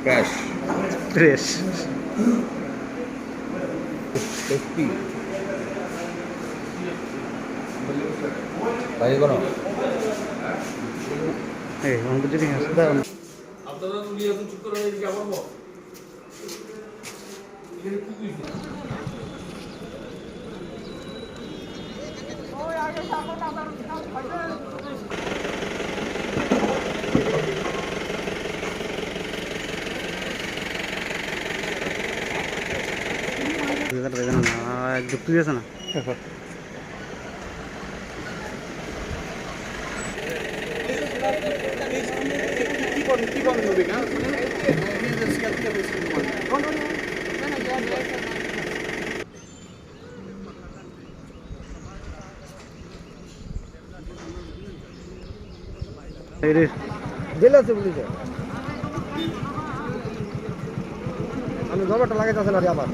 Fresh. Fresh. Tasty. Baik kono. Orang jadi nggak sudah. আপনারা উনি এখন চুপ করে এদিকে আবার বল এখানে কি কইছে ওই আগে সামনে আবার যুক্তি দিয়েছে না জেলে আছে পুলিশে আমি জবাটা লাগাইতে আসলে আবার